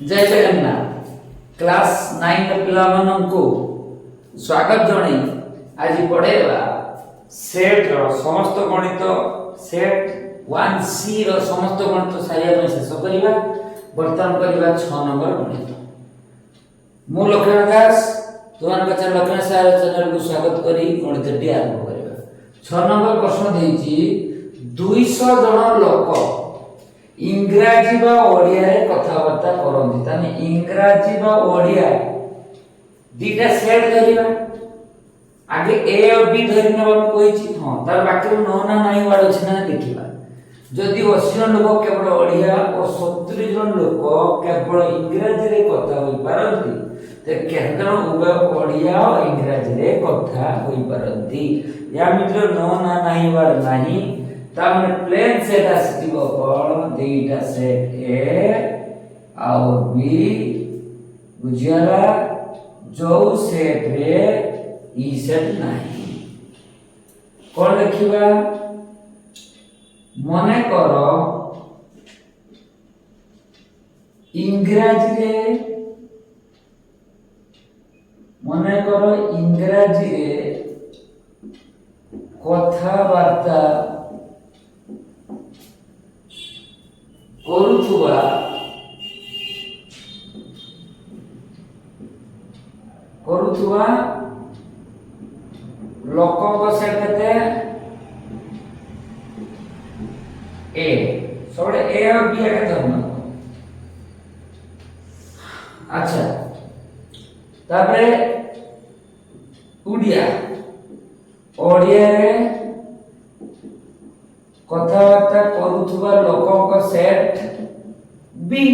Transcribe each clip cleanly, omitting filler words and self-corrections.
जय जगन्नाथ क्लास 9 पिला को स्वागत जणाई आज पढ़ेगा सेट रो समस्त गणित सेट 1C रो समस्त गणित सारिया में शेष करिवा वर्तमान करिवा 6 नंबर गणित मु लक्ष्मण दास तुमान बच्चा लक्ष्मण सार चैनल को स्वागत करी गणित टी आरंभ करिवा 6 नंबर प्रश्न देछि 200 जण लोक इंग्राजी बा ओडिया रे कथावार्ता करंती ताने इंग्राजी बा ओडिया दीटा सेट धरिबा आगे ए और बी धरिना हम कहिछि हां तार बाकी नो ना नाही वाड अछि ना देखिबा जदि 80 जन लोक केवल ओडिया और 70 जन लोक केवल इंग्राजी रे कथा होई पारंती ते केतना उभय ओडिया और इंग्राजी रे कथा होई पारंती या मित्र नो ना नाही वाड नाही तामने प्लेन सेट आसीबो कोन देइटा सेट ए और बी बुझियाला जो सेट रे ई सेट नाही कोन लिखिबा मने करो इंग्राजी रे मने करो इंग्राजी रे कथा वार्ता करूथुवा लोक सेट केते ए सोडे ए और बी के धरना अच्छा तापरे उडिया ओडिया रे कथावार्ता करूथुवा लोकक सेट बी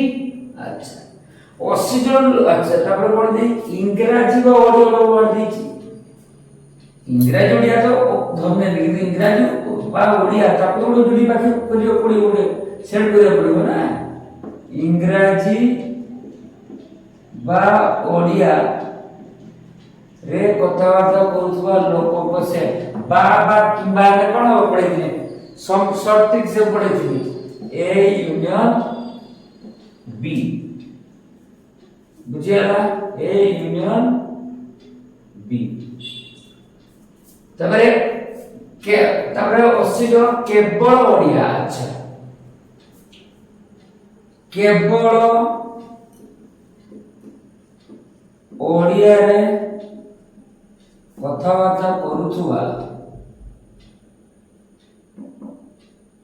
अच्छा 80 जन अच्छा तापर कोन दे इंग्रजी बा ओडिया वर्ड देछि इंग्रजी ओडिया तो धरने लिखि इंग्रजी बा ओडिया तापर जोडी पाखे करियो पड़ी ओडे सेट करियो पड़िबो ना इंग्रजी बा ओडिया रे कथावार्ता करूथुवा लोकक सेट बा किबा ने कोन हो पड़े सम शॉर्ट ट्रिक से पढ़े थी ए यूनियन बी बुझियाला ए यूनियन बी तबरे के तबरे 80 जन केवल ओडिया अच्छा केवल ओडिया रे कथावार्ता करूथुवा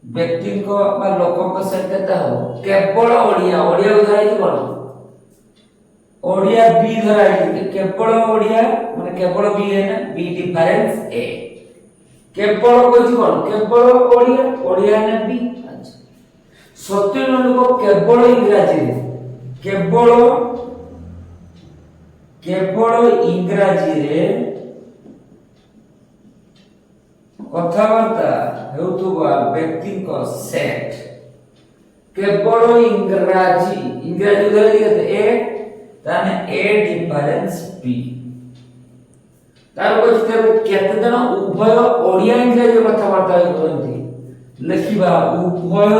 व्यक्ति को बा लोकों को सेट करता हो केवल ओडिया ओडिया उधाई कोन ओडिया बी धराई केवल ओडिया माने केवल बी है ना बी डिफरेंस ए केवल कोइ कोन केवल ओडिया ओडिया है ना बी अच्छा सत्य लोक केवल इंग्रजी रे केवल इंग्रजी रे कथावार्ता हेउतुवा व्यक्ति को सेट केवल इंग्रजी उधर लिखते ए ताने ए डिफरेंस बी तार को केते जन उभय ओडिया इंग्रजी कथावार्ता करंती लिखिबा उभय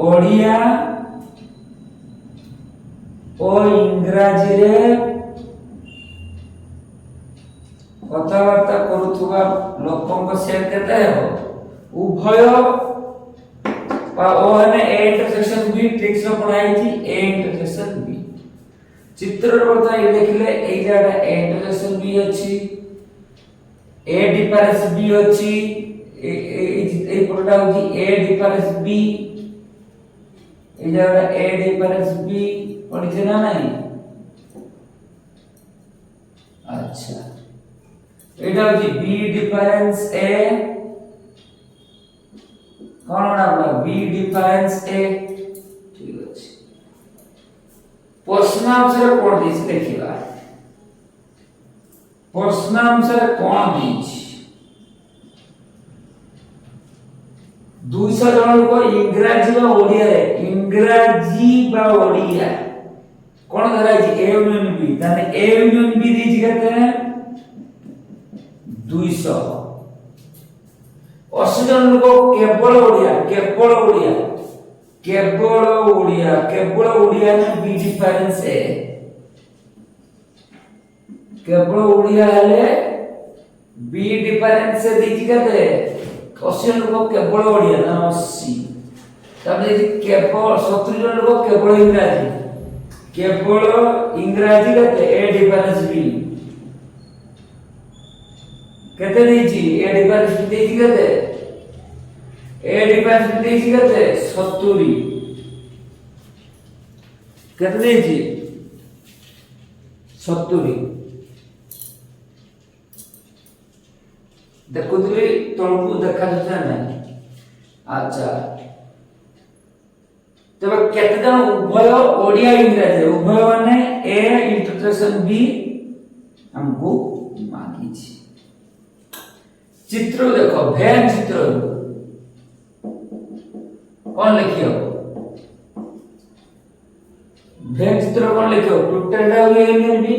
ओडिया ओ इंग्रजी रे कथावार्ता करूथुवा लोकक सेट केते हो उभय पा ओ हने ए इंटरसेक्शन बी ट्रिक से पढ़ाई थी ए इंटरसेक्शन बी चित्र रे बता ये देखले ए जाडा ए इंटरसेक्शन बी अछि ए डिफरेंस बी अछि ए पड़टा होची ए डिफरेंस बी ए जाडा ए डिफरेंस बी पढ़ी ना नहीं अच्छा एटा होची बी डिफरेंस ए कोन बड़ा बी डिफरेंस ए ठीक अछि प्रश्न आंसर कोन दिस देखिबा प्रश्न आंसर कोन दिस 200 जन को इंग्रजी बा ओडिया रे इंग्रजी बा ओडिया कोन धराई छी ए यूनियन बी ताने ए यूनियन बी दिस केते 200 80 जन लोक केवल ओडिया केवल ओडिया में बी डिफरेंस है केवल ओडिया है बी डिफरेंस से दीजिए कहते क्वेश्चन लोग केवल ओडिया ना 80 तब यदि केवल 70 जन लोग केवल इंग्रजी कहते ए डिफरेंस बी कहते दीजिए ए डिफरेंस दीजिए कहते ए डिफरेंस दीजिए कहते 70 कहते दीजिए 70 देखुली तळकु देखा जाता नहीं अच्छा तब केते जन उभय ओडिया इंग्रजी उभय माने ए इंटरसेक्शन बी हमको मांगी छी चित्र देखो भेन चित्र कौन लिखियो भेन चित्र कौन लिखियो total union B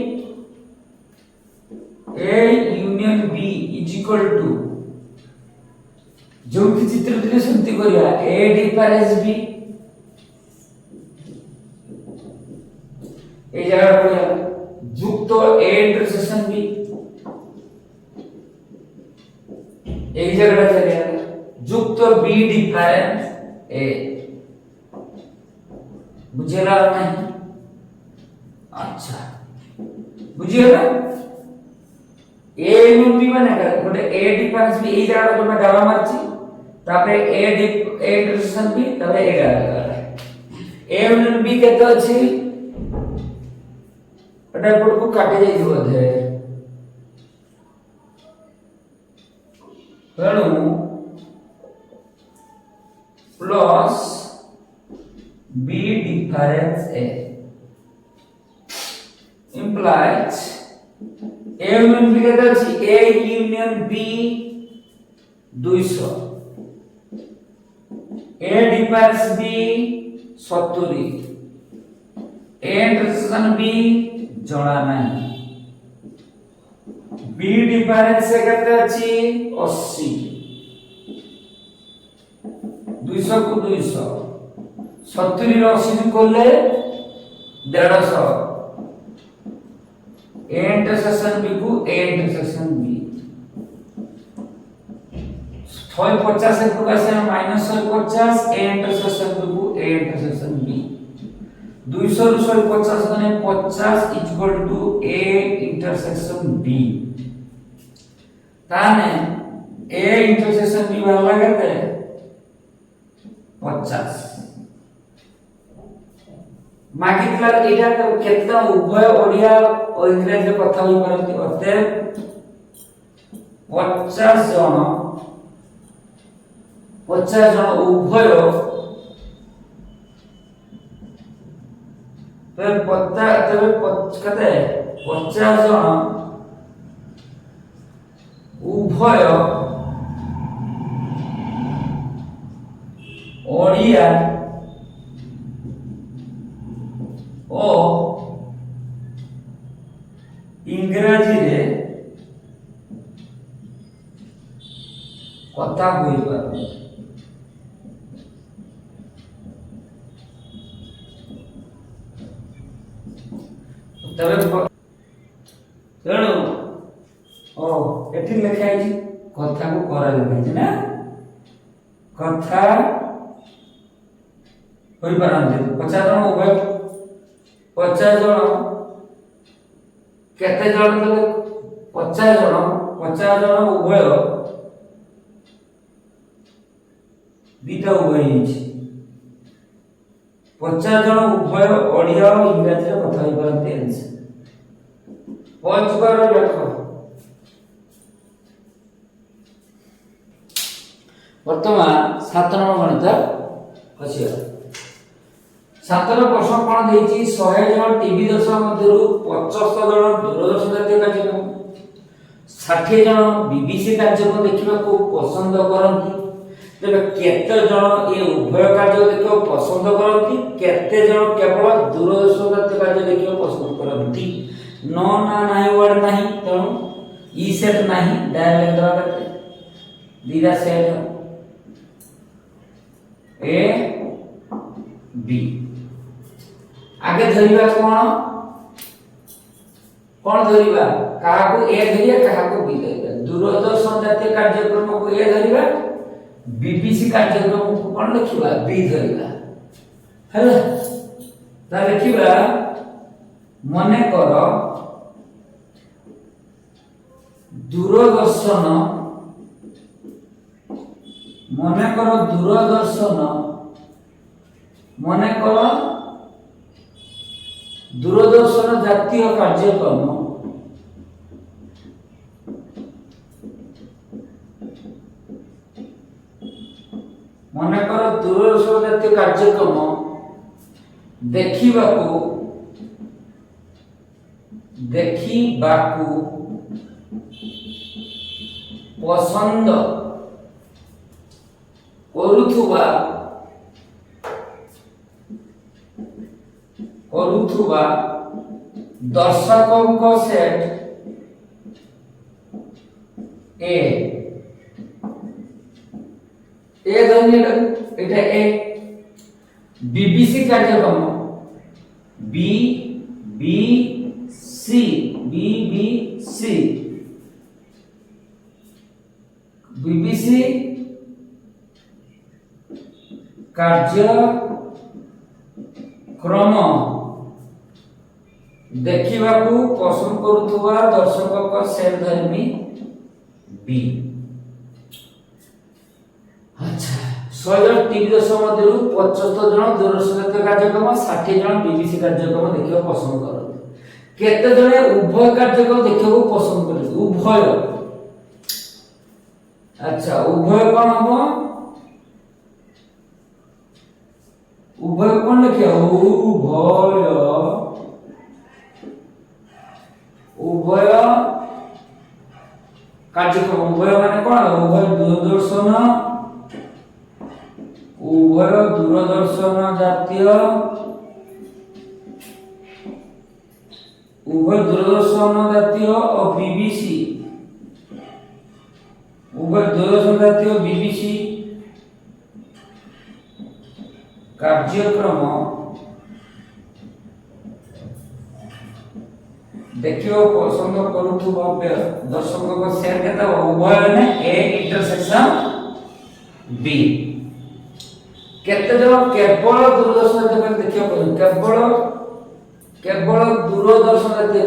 A union B is equal to जो कि चित्र दिले संति करिया ए डिफरेंस बी ए जगह पर युक्त ए इंटरसेक्शन बी एक जगह चलेगा युक्त बी डिफरेंस ए बुझेला नहीं अच्छा बुझिएगा ए यूनियन बी माने गोटे ए डिफरेंस बी ए जगह तो मैं डाला मारची तापरे ए इंटरसेक्शन बी तापरे ए डाला ए यूनियन बी केते अछि एटा पड को काटे जाई बोधे तेणु plus B difference A implies A union B केते अछि A union B 200 A difference B 70 A intersection B जणा नहीं B डिफरेंस से केते अछि 80 200 को 200 70 रो 80 कोले 150 A इंटरसेक्शन B को A इंटरसेक्शन B 150 से प्रकाश है माइनस 150 A इंटरसेक्शन B को A इंटरसेक्शन B 200 ରୁ 150 गने 50 equal to A intersection B ताने A इंटरसेक्शन B वाला कहते हैं 50 मागितला एटा केतना उभय ओडिया और इंग्लिश कथा होई परंती अते 50 जन उभय पे पत्ता तबे कते 50 जन उभय ओडिया ओ इंग्रजी रे कथा होई पर तबे तेणु ओ एठी लिखा है कथा को करा लिखा है ना कथा होई परंती 50 जन उभय 50 जन केते जन तले 50 जन उभय दीटा उभय हिची 50 जन उभय ओडिया और इंग्लिश रे कथा होई परंती आंसर 5 बार लिखो वर्तमान 7 नंबर गणित अछि 7 नंबर प्रश्न कोन देछि 100 जन टीवी दर्शक मध्यरु 75 जन दूरदर्शन जातीय कार्यक्रम 60 जन बीबीसी कार्यक्रम देखिबा को पसंद करंती तेबे केते जन ए उभय कार्य देखिबा पसंद करंती केते जन केवल दूरदर्शन जातीय कार्य देखिबा पसंद करंती नो ना नाही वर्ड नाही तेणु ई सेट नाही डायरेक्ट द्वारा करते दीरा सेट ए बी आगे धरिबा कौन धरिबा कहा को ए धरिया कहा को बी धरिबा दूरदर्शन जातीय कार्यक्रम को ए धरिबा बीबीसी कार्यक्रम को कौन लिखिबा बी धरिबा हैला ता लिखिबा मने कर दूरदर्शन मने कर दूरदर्शन जातीय कार्यक्रम मने कर दूरदर्शन जातीय कार्यक्रम देखिबाकू पसंद करुथुबा दर्शकों सेट ए धन्य एटा ए बीबीसी कार्यक्रम बीबीसी कार्यक्रम देखिबाकू पसंद करुथुबा दर्शकों को सेट धर्मी बी अच्छा 100 जन टीवी दर्शक मध्यरु 75 जन दूरदर्शन जातीय कार्यक्रम 60 जन बीबीसी कार्यक्रम देखिबा पसंद करथि केते जने उभय कार्यक्रम देखिबा पसंद करथि उभय अच्छा उभय कौन हो उभय कौन लिखिया उभय कार्यक्रम उभय माने कौन उभय दूरदर्शन जातीय और बीबीसी उभय दूरदर्शन जातीय बीबीसी कार्यक्रम देखियो पसंद करुथुबा दर्शकों को शेयर करता उभय ने ए इंटरसेक्शन बी केते जन केवल दूरदर्शन जातीय देखियो केवल दूरदर्शन जातीय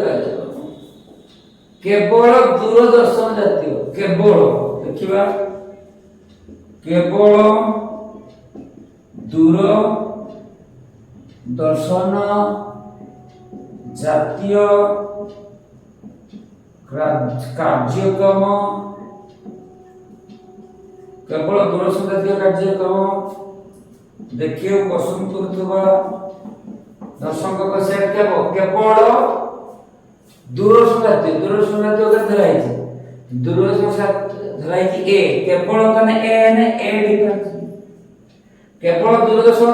केवल दूरदर्शन जातीय केवल देखिबा केवल दूरदर्शन जातीय कार्यक्रम केवल दूरदर्शन जातीय कार्यक्रम देखियो पसंद करुथुबा दर्शक को सेट केवल दूरदर्शन जातीय के धराइछि दूरदर्शन धराइछि ए केवल तने ए ने ए डिफरेंस केवल दूरदर्शन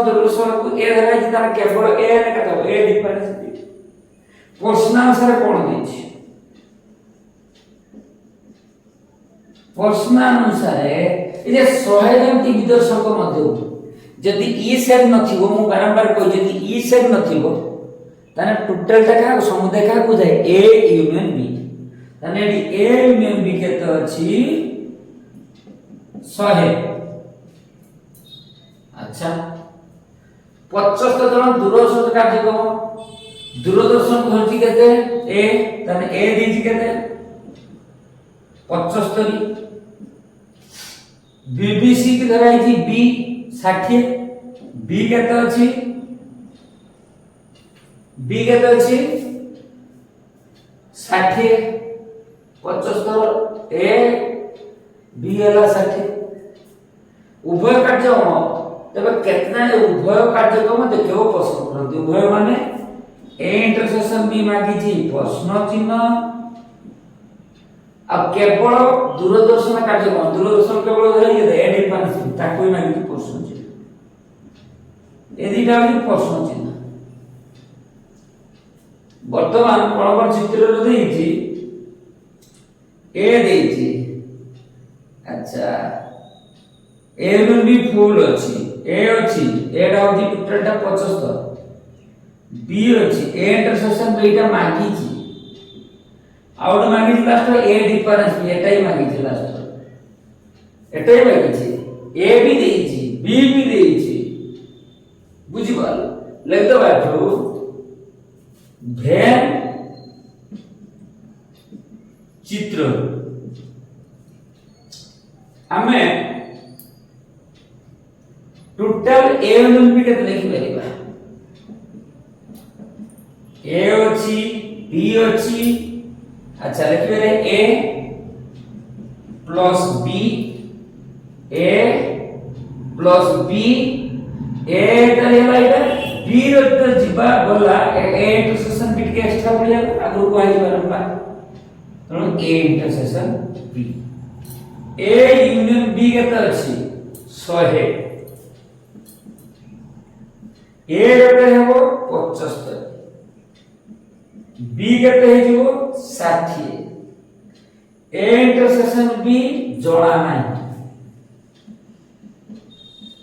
को ए धराइछि तार केवल ए ने कथा ए डिफरेंस प्रश्न अनुसार कोन दैछि प्रश्न अनुसार ए जे 100 जन टीवी दर्शक मध्ये जदि ई सेट नथिबो मु बारंबार कहि जदि ई सेट नथिबो ताने टोटल टा का समुदाय का को जाय ए यूनियन बी ताने ए यूनियन बी केते अछि 100 अच्छा 75 जन दूरदर्शन कार्यक्रम दूरदर्शन होची केते ए ताने ए दीजी केते 75 बीबीसी की धराई थी बी 60 बी केते अछि बी केते अछि 60 75 ए बी हला 60 उभय कार्यक्रम तबे केतना उभय कार्यक्रम देखियो पसंद करथि उभय माने ए इंटरसेक्शन बी मागी जी प्रश्न चिन्ह अब केवल दूरदर्शन कार्यक्रम दूरदर्शन केवल धरि ए डिफरेंस ताको मागी प्रश्न चिन्ह ए दिटा भी प्रश्न चिन्ह वर्तमान कोन चित्र देइछि ए देइछि अच्छा ए भी फुल अछि ए अछि एटा होती टोटल टा 75 बी अछि ए इंटरसेक्शन बी टा मांगी छी आउट मांगी छी लास्ट ए डिफरेंस बी एटा ही मांगी छी लास्ट एटा ही मांगी छी ए भी देई छी बी भी देई छी बुझी पाल लेख दो बाठू भेन चित्र हमें टोटल ए एवं बी केते लिखि परिबा ए अछि बी अछि अच्छा लिखि रे A plus B A plus B A करेला इटा बी रो जिबा बोला ए इंटरसेक्शन बी के एक्स्ट्रा पड़ जाबा आगु को आई बारंबा तो A intersection B A union B केते अछि 100 ए केते हेबो 75 बी केते हे जिवो 60 ए इंटरसेक्शन बी जोड़ा नाही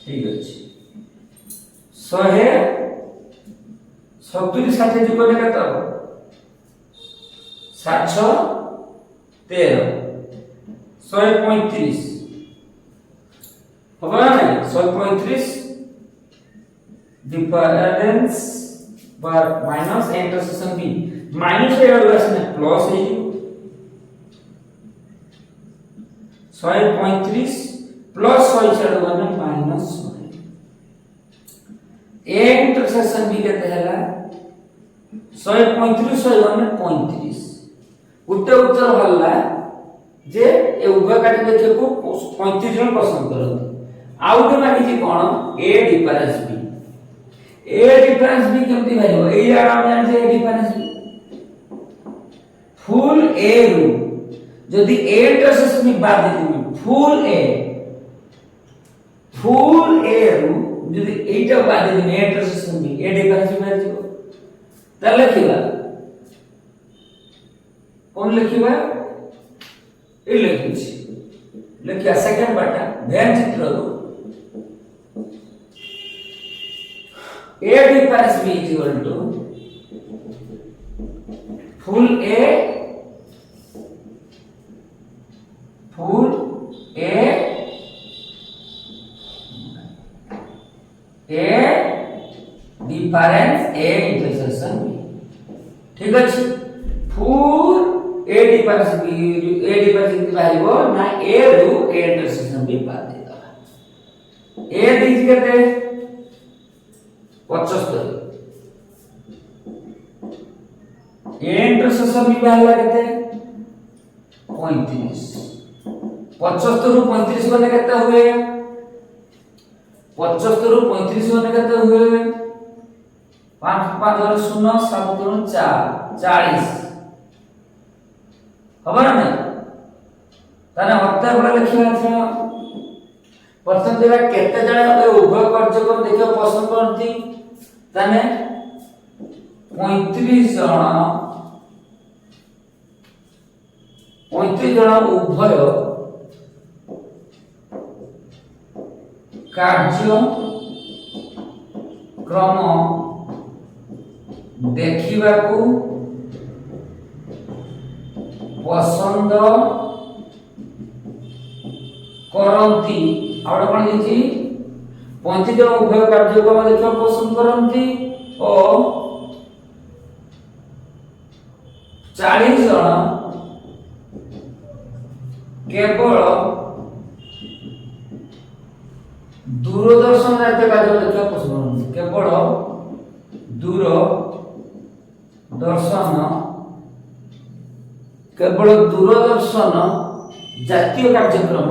ठीक अछि 100 70 60 जुग ले केते 713 135 होबा नहीं 135 डिफरेंस बार माइनस इंटरसेक्शन बी माइनस ए और इसमें प्लस है 135 प्लस 100 छड़ बने माइनस 100 ए इंटरसेक्शन बी केते हला 135 100 बने 35 उत्तर उत्तर हल्ला जे ए उभय काटी देखे को 35 जन पसंद करत आउट माने जे कोन ए difference B A difference B केमती भाइबो ए आराम जान से ए डिफरेंस बी फुल ए रू जदी ए इंटरसेक्शन बी बाद देबी फुल ए रू जदी एटा बाद देबी A intersection B A difference B बाजिबो त लिखिबा कोन लिखिबा ए लिखिछि लिखिया सेकंड बाटा ध्यान चित्र रो A difference B is equal to full A difference A intersection B ठीक अछि full A difference B बाहिबो ना A रू A intersection B बात देता A दिस केते 75 ए इंटरसेक्शन बी बाहला केते 35 75 रु 35 बने केते हुए 75 रु 35 बने केते हुए 5 5 और 0 7 3 4 40 खबर नहीं ताने हत्या बड़ा लिखिया था प्रथम देला केते जण ए उभय कार्यक्रम देखियो पसंद करती ताने 35 जण उभय कार्य क्रम देखिबाकू पसंद करंती आउट कोन दिछि 35 जण उभय कार्यक्रम देखिबा पसंद करंती और 40 जण केवल दूरदर्शन जातीय कार्य देखिबा पसंद करंती केवल दूरदर्शन जातीय कार्यक्रम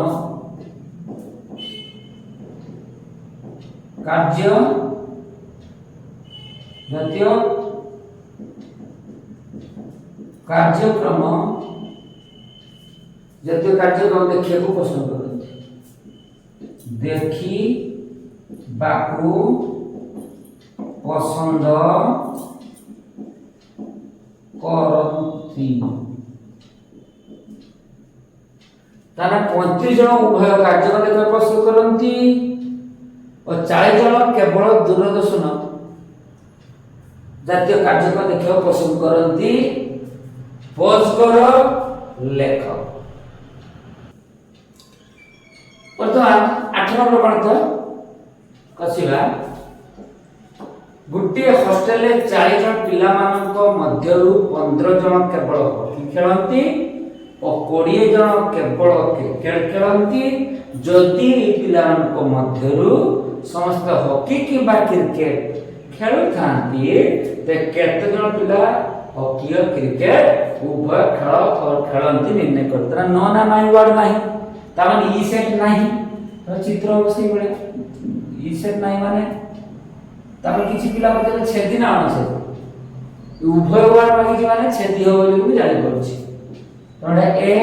जातीय कार्यक्रम देखिए को पसंद करते देखी बाकू पसंद करती ताना 35 जण उभय कार्यक्रम देखिबा पसंद करती और 40 जन केवल दूरदर्शन जातीय कार्यक्रम देखा पसंद करती। पोज कर लेख। बर्तमान 8 नंबर कौन तो कसिबा गोटे हॉस्टेल 40 जन पिला मध्यरु 15 जन केवल हॉकी खेलती और 20 जन केवल क्रिकेट खेलती। जदि पिला मध्यरु समस्त हॉकी किंबा क्रिकेट खेलु थांती ते केते जन पिला हॉकी और क्रिकेट उभय खेल और खेलती निर्णय करतरा। नो ना माइ वर्ड नाही तामन ई सेट नाही तो चित्र अवश्य बळे ई सेट नाही माने तापर किछि पिला मते छेदी ना आनसे उभय वर्ड माने माने छेदी हो बोली भी जानि परछि। तोडा ए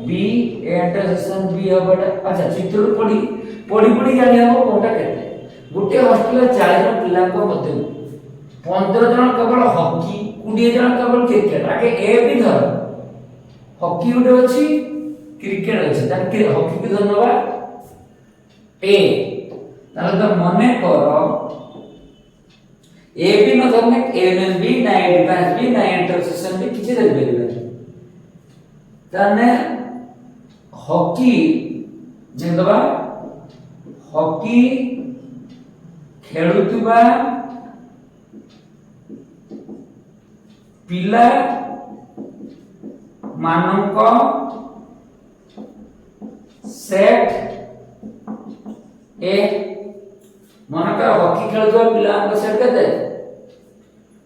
बी इंटरसेक्शन बी हबडा। अच्छा चित्र पडी पडी पडी जानि हो कोटा केते गुटे हॉस्टेल 40 जन पिला को मते 15 जन केवल हॉकी 20 जन केवल क्रिकेट। आगे ए भी धर हॉकी गुटे अछि क्रिकेट अछि तान कि हॉकी के धन्यवाद ए ताले तो मने करो ए भी न धरने ए एन बी ना एडवांस बी ना इंटरसेक्शन बी किछि दे बेलबे ताने हॉकी जेंदबा हॉकी खेलुतबा पिला मानक सेट ए मनकर हॉकी खेलुवा पिला को सेट केते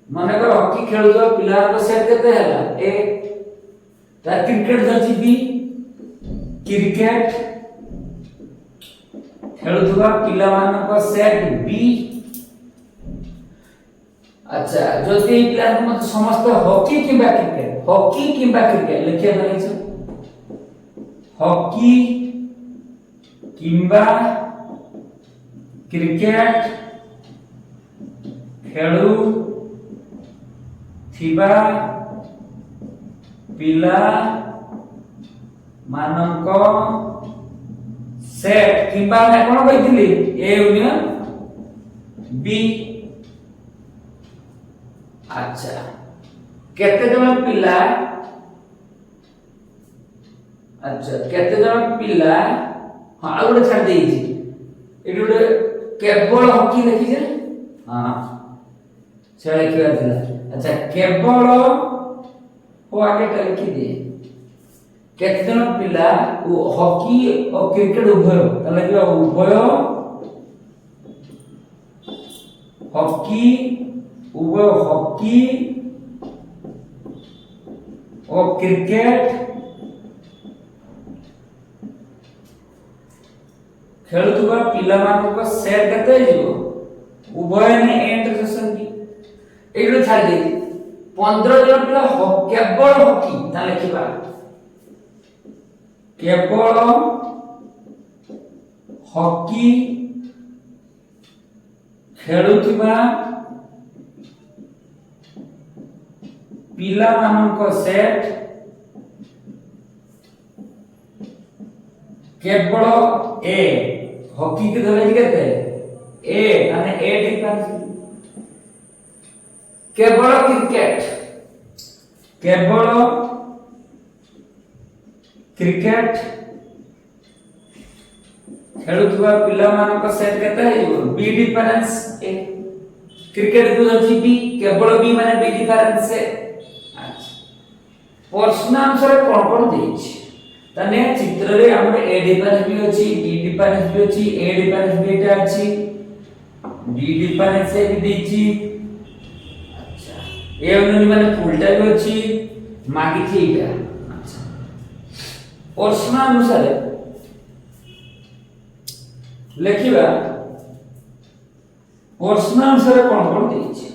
मनकर हॉकी खेलुवा पिला को सेट केते हला ए ता क्रिकेट जची बी क्रिकेट खेलुवा पिला मानक सेट बी। अच्छा जदि पिला मत समस्त हॉकी किंबा क्रिकेट लिखिया नहीं छ हॉकी किंबा क्रिकेट खेलु थिबा पिला मानक सेट किंबा मैं कोन कहितली ए यूनियन बी। अच्छा केते जन पिला अच्छा केते जन पिला हां आ गोटे छाड़ देइछि एडी गोटे केवल हॉकी लिखि जे हां से लिखिया थिला। अच्छा केवल ओ आगे टा लिखि दे केते जन पिला हॉकी और क्रिकेट उभय तले कि उभय हॉकी उभय हॉकी और क्रिकेट खेलुवा पिला मानक सेट केते जिवो उभय ने इंटरसेक्शन की एडो छाड़ दे 15 जन पिला केवल हॉकी ता लिखिबा केवल हॉकी खेलुवा पिला मानक सेट केवल ए हॉकी के धरे केते ए माने ए डिफरेंस केवल क्रिकेट खेलुवा पिला मानक सेट केते है बी डिफरेंस ए क्रिकेट को अछि बी केवल बी माने बी डिफरेंस से। प्रश्न अनुसार कोन देछि तने चित्र रे हमरे ए डिफरेंस भी अछि बी डिफरेंस भी अछि ए डिफरेंस भी एटा अछि बी डिफरेंस से भी देछि। अच्छा ए अनुनि माने फुलटा भी अछि मागी छी एटा। अच्छा प्रश्न अनुसार लेखिबा प्रश्न अनुसार कोन देछि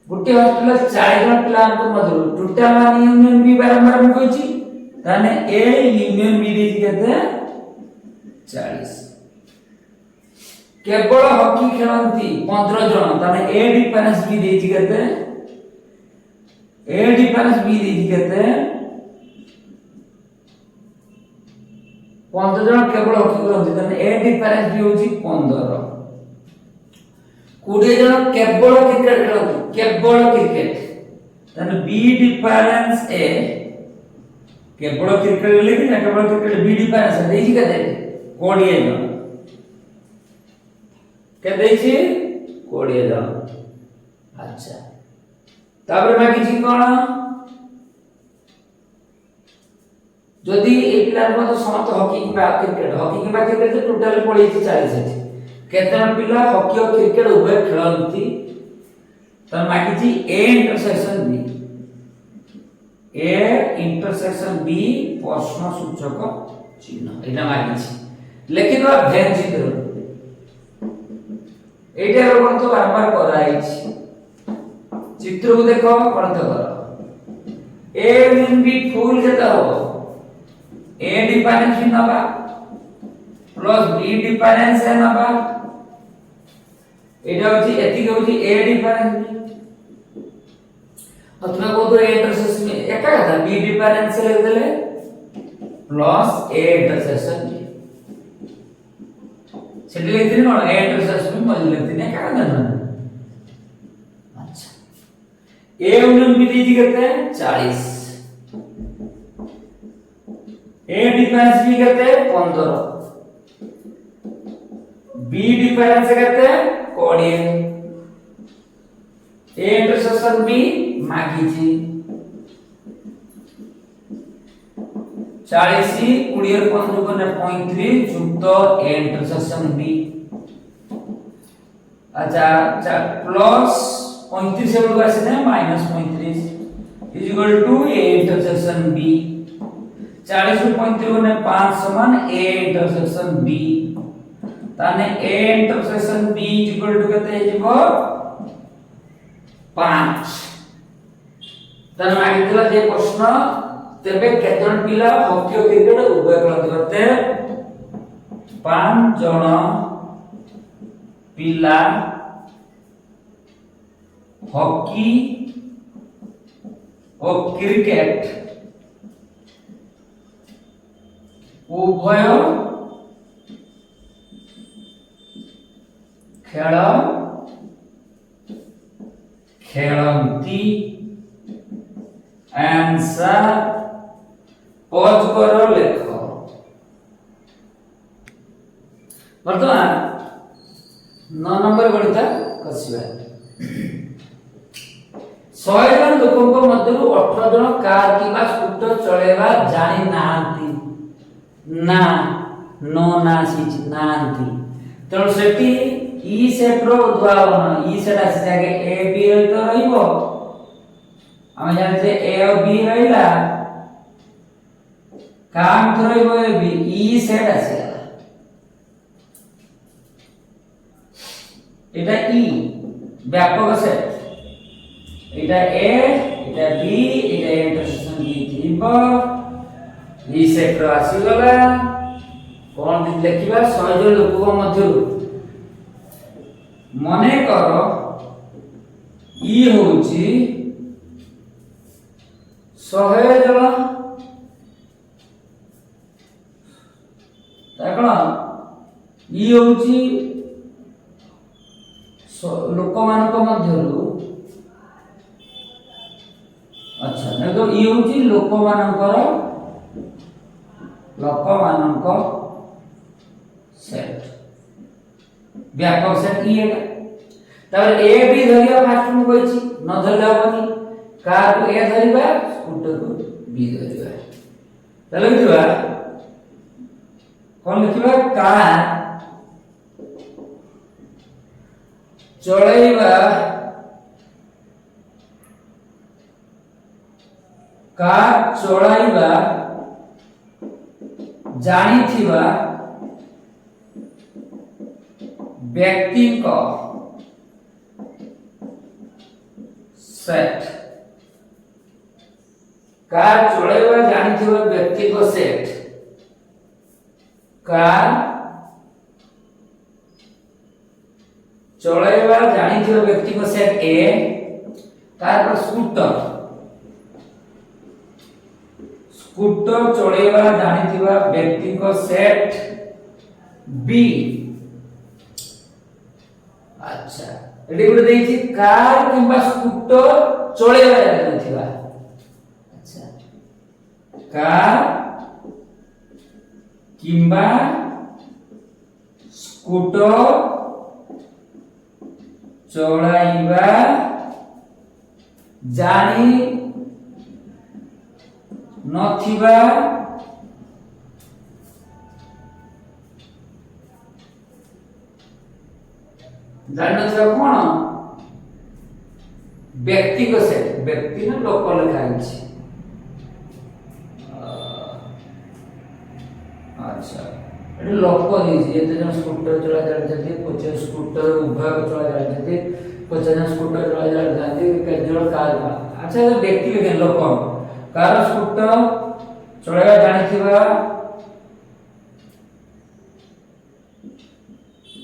गोटे हॉस्टेल 40 जन पिला को मधुर टोटल मान यूनियन बी बारंबार हम कहिछि ताने ए यूनियन बी दे केते 40 केवल हॉकी खेलंती 15 जन ताने ए डिफरेंस बी दे केते ए डिफरेंस बी दे केते 15 जन केवल हॉकी खेलती तने ए डिफरेंस भी होची 15 20 जन केवल क्रिकेट खेलती केवल क्रिकेट तने बी डिफरेंस ए केवल क्रिकेट लेकिन केवल क्रिकेट बी डिफरेंस है देजी के 20 जन के देजी 20 जन अच्छा तापर बाकी छी कोन जदि ए पिला तो समस्त हॉकी कि क्रिकेट तो टोटल पड़ी 40 है केते पिला हॉकी और क्रिकेट उभय खेलंती त मागी छी ए इंटरसेक्शन बी प्रश्न सूचक चिन्ह एटा मागी छी लेकिन बा भेन चित्र एटा रो कोन तो बारंबार कराई छी चित्र को देखो कोन तो करो ए विल बी फुल केता हो ए डिफरेंस भी नबा प्लस बी डिफरेंस है नबा एटा होची एति होची ए डिफरेंस अथवा को तो ए इंटरसेक्शन में एका कथा बी डिफरेंस लिख देले प्लस ए इंटरसेक्शन सेट लिख दिने कोन ए इंटरसेक्शन में मज लिख दिने का करना अच्छा ए यूनियन बी दी करते हैं 40 ए डिफरेंस बी करते हैं 15 बी डिफरेंस करते हैं 20 ए इंटरसेक्शन बी मागी छी 40 20 और 15 को 35 जुक्त ए इंटरसेक्शन बी अच्छा प्लस 35 से बोल आसे minus 35 is equal to A intersection B 40 ରୁ 35 ने 5 समान a इंटरसेक्शन b ताने a intersection b equal to केते हिजबो 5 तने मागी दिला जे प्रश्न तेबे केतन पिला हॉकी और क्रिकेट उभय खेलते करते 5 जण पिला हॉकी और क्रिकेट उभय खेल खेलती आंसर पॉज करो लिखो वर्तमान 9 नंबर गणित कसिबा 100 जन लोकଙ୍କ ମଧ୍ୟରୁ 18 ଜଣ କାର किबा स्कूटर चलेबा जानि नांती ना नो ना सीच नांती तो सेठी ई सेट रो उद्भावना ई सेट आसी जाके ए बी तो रहिबो हम जानते ए और बी रहिला काम तो रहिबो ए बी ई सेट आसी एटा ई व्यापक सेट एटा ए एटा बी एटा इंटरसेक्शन बी थिबो ई सेट रो आसी गला कोन लिखिबा 100 जन लोकक मध्यरु मने करो ई होची 100 जन देखो ई होची लोक मानक मध्यरु अच्छा देखो ई होची लोक मानकर सेट व्यापक सेट ई है तब ए बी धरिया फास्ट में कहछि न धरले होबनी कार को ए धरिबा स्कूटर को बी धरिबा चलो लिखिबा कोन लिखिबा कार चलेबा कार चलाइबा जानी थिबा व्यक्ति को सेट कार चलाइबा जानी थिबा व्यक्ति को सेट कार चलाइबा जानी थिबा व्यक्ति को सेट ए कार पर स्कूटर स्कूटर चलेवा जानिथिबा व्यक्ति को सेट बी। अच्छा एडी गुड देइछि कार किबा स्कूटर चलेवा जानिथिबा। अच्छा कार किबा स्कूटर चलाइबा जानी नथिबा जानी नथिबा कोन व्यक्ति को सेट व्यक्ति न लोक लिखा अछि। अच्छा एटी लोक दिछि एते जन स्कूटर चला जायते 50 स्कूटर उभय चला जायते 50 जन स्कूटर चला जायते के जन कार। अच्छा ये व्यक्ति लिखे लोक कार स्कूटर चलेवा जानिथिबा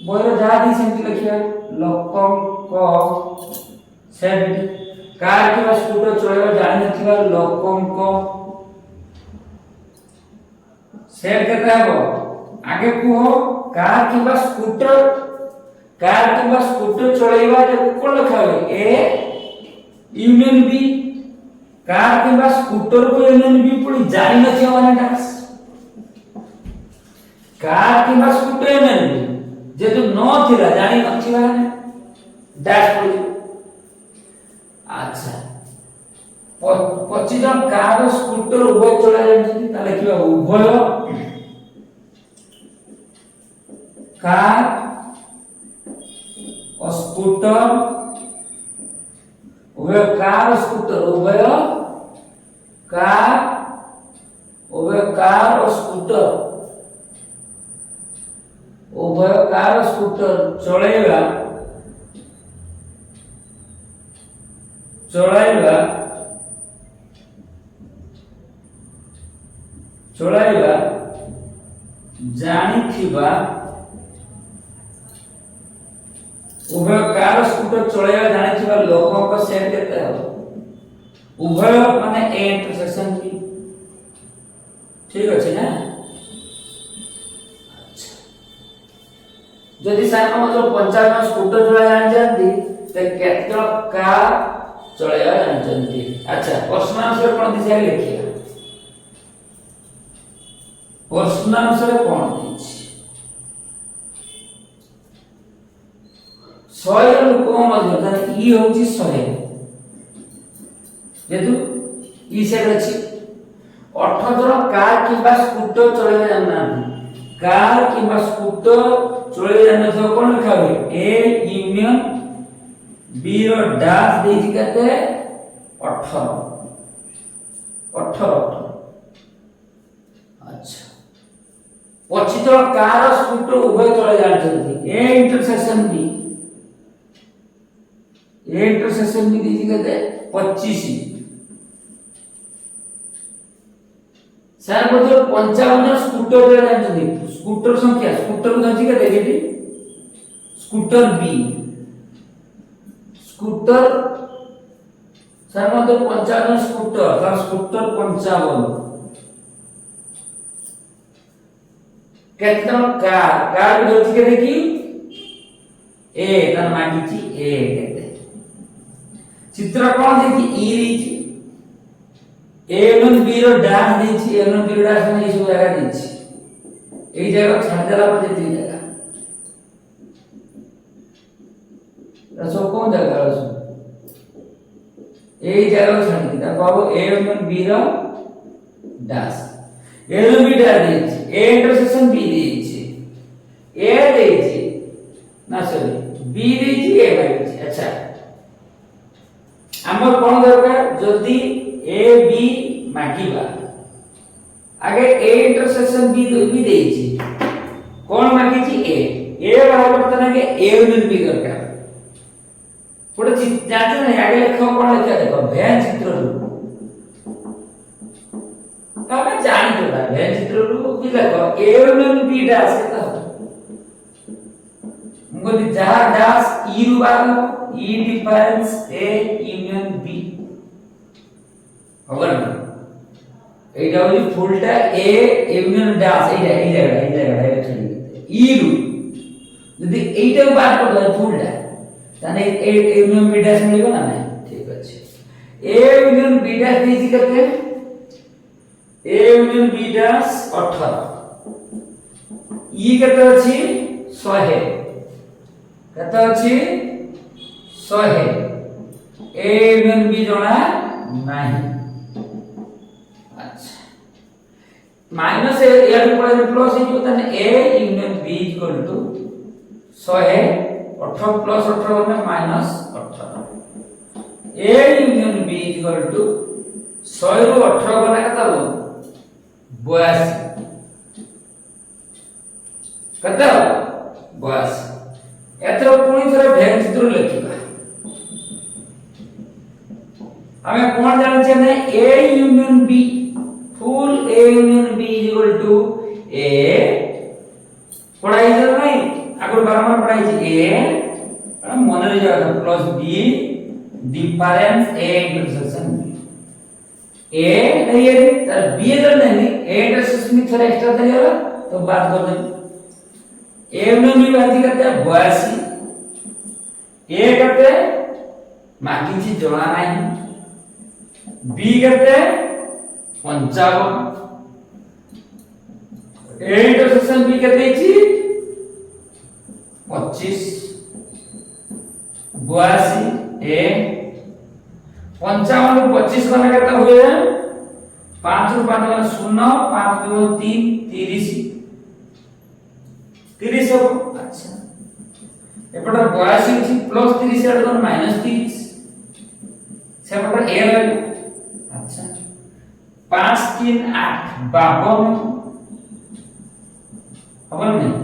बोलो जा दी सेंति लिखिया लोकम को सेट कार के स्कूटर चलेवा जानिथिबा लोकम को सेट केता हो आगे को कार किबा स्कूटर चलेवा जे कोन लिखा है ए यूनियन बी कार किबा स्कूटर को यूनियन बी पुनी जानि नथिया माने डास कार किबा स्कूटर यूनियन बी जे तो न थिला जानि नथिबा डैश पड़ी। अच्छा 25 जन कार स्कूटर उभय चला जायछि ताले किबा उभय कार और स्कूटर उभय कार स्कूटर उभय कार और स्कूटर उभय कार स्कूटर चलेगा जानिथिबा उभय कार स्कूटर चलेगा जानिथिबा लोकों को सेट केते हो उभय माने ए इंटरसेक्शन बी ठीक अछि ना। अच्छा जदि साइड में जो 55 स्कूटर चला जानती ते केते कार चलेगा जानती। अच्छा प्रश्न आंसर कोन दिशा लिखिया प्रश्न आंसर कोन दिछि 100 लोक मध्य ई होची 100 जेतु ई सेट अछि 18 जन कार किबा स्कूटर चलेबा जानना कार किबा स्कूटर चलेबा जानना तो कोन लिखा है ए यूनियन बी रो डैश देछि केते 18। अच्छा 25 जन कार स्कूटर उभय चले जानछथि ए इंटरसेक्शन बी भी दीजिए कहते 25 सर बोलो 55 जन स्कूटर रे जानछथि स्कूटर संख्या स्कूटर को धरछि कहते बेटी स्कूटर बी स्कूटर सर बोलो 55 जन स्कूटर सर स्कूटर 55 केतना कार को धरछि कहते कि ए तन मागिछि ए कहते चित्र कोन देखि ई रीछि ए वन बी रो डैश देछि ए वन बी रो डैश ने ई सब जगह देछि एई जगह छाड़ देला पर जेती जगह रसो कोन जगह रसो एई जगह छाड़ दी ता बाबू ए वन बी रो dash A one B dash देछि ए इंटरसेक्शन बी देछि ए देछि ना सॉरी बी देछि ए देछि। अच्छा हमर कोन दरकार जदी ए बी मागिबा आगे ए इंटरसेक्शन बी देछि कोन मागिछि ए बाहर करतन के ए यूनियन बी दरकार पुरो जाते ना आगे लिखो कोन लिखा देखो भैन चित्र रु तबे जानि देबा भैन चित्र रु भी लिखो ए यूनियन बी डैश केता हो मुगो जहां डैश ई रु बारो ई डिफरेंस ए यूनियन बी होगा ना এইটা হচ্ছে ফুলটা এ ইউনিয়ন ড্যাশ এই জায়গাটা ই রু যদি এইটাও বাদ করে দেয় ফুলটা তাহলে এ ইউনিয়ন বি ড্যাশ মিলবে না না ঠিক আছে এ ইউনিয়ন বি ড্যাশ দিয়েছি কেতে এ ইউনিয়ন বি ড্যাশ 18 ই কেতে আছে 100 কেতে আছে 100 এ ইউনিয়ন বি জଣା ନାହିଁ अच्छा माइनस ए यार ऊपर प्लस है जो तने a union b equal to 100 18 plus 18 में minus 18 a union b equal to 100 रो 18 गला कता हो 82 कता 82 एतरो पुणी थरे भेग चित्र लिखिबा हमें कौन जान छे ने a union b full a union b is equal to a पढ़ाई जर नहीं आगु बारंबार पढ़ाई छे a मन रे जाता plus b difference a intersection b a नहीं है तर b जर नहीं a इंटरसेक्शन में थोड़ा एक्स्ट्रा देगा तो बात कर दे a यूनियन b बात करते हैं 82 a करते बाकी चीज जोड़ा नहीं बी करते 55 ए इंटरसेक्शन बी करते छी 25 82 ए 55 में 25 बना करता हुए 5 ରୁ 5 गला 0 5 2 3 30 30 हो अच्छा एपटा 82 छी प्लस 30 एड कर माइनस 30 सेपटा ए लगे अच्छा 5 3 8 52 अपन नहीं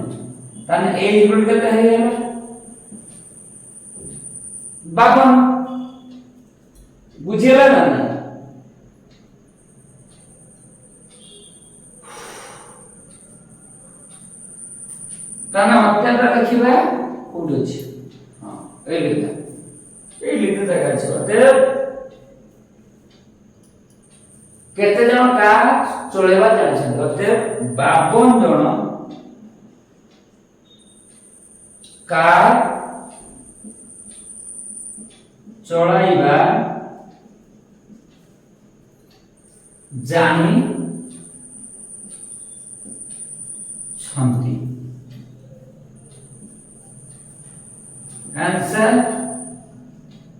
ताने ए इक्वल करते है ये 52 बुझेला ना ताना अत्यंत लिखिबा कोड अछि हां ए लिखते जगह छै अते केते जण का चलेबा जानिछन अते 52 जण का चलाइबा जानी छंती आंसर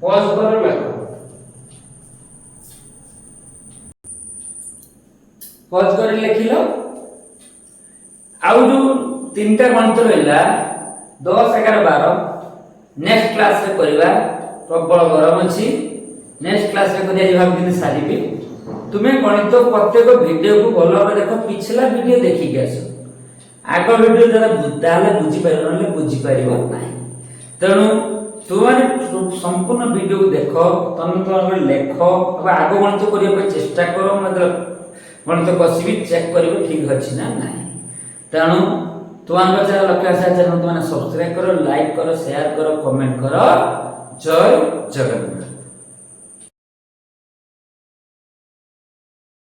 पॉज करो लिखो पॉज कर लिखिलो आउ जो तीनटा गणित रहला 10 11 12 नेक्स्ट क्लास रे करबा प्रबल गरम अछि नेक्स्ट क्लास रे करिया जे भाग दिन सारीबे तुमे गणित प्रत्येक वीडियो को भलो भाबे देखो पिछला वीडियो देखि के आसो आगो वीडियो जरा बुद्धाले बुझी पाइरो नले बुझी पारिबो नाही तेणु तुमाने संपूर्ण वीडियो को देखो तमे तो लेखो अब आगो गणित करिया पे चेष्टा करो मतलब गणित कसिबी चेक करिबो ठीक अछि ना नाही तेणु तुमार चैनल लक्ष्य आशा चैनल तुमाने सब्सक्राइब करो लाइक करो शेयर करो कमेंट करो जय जगन्नाथ।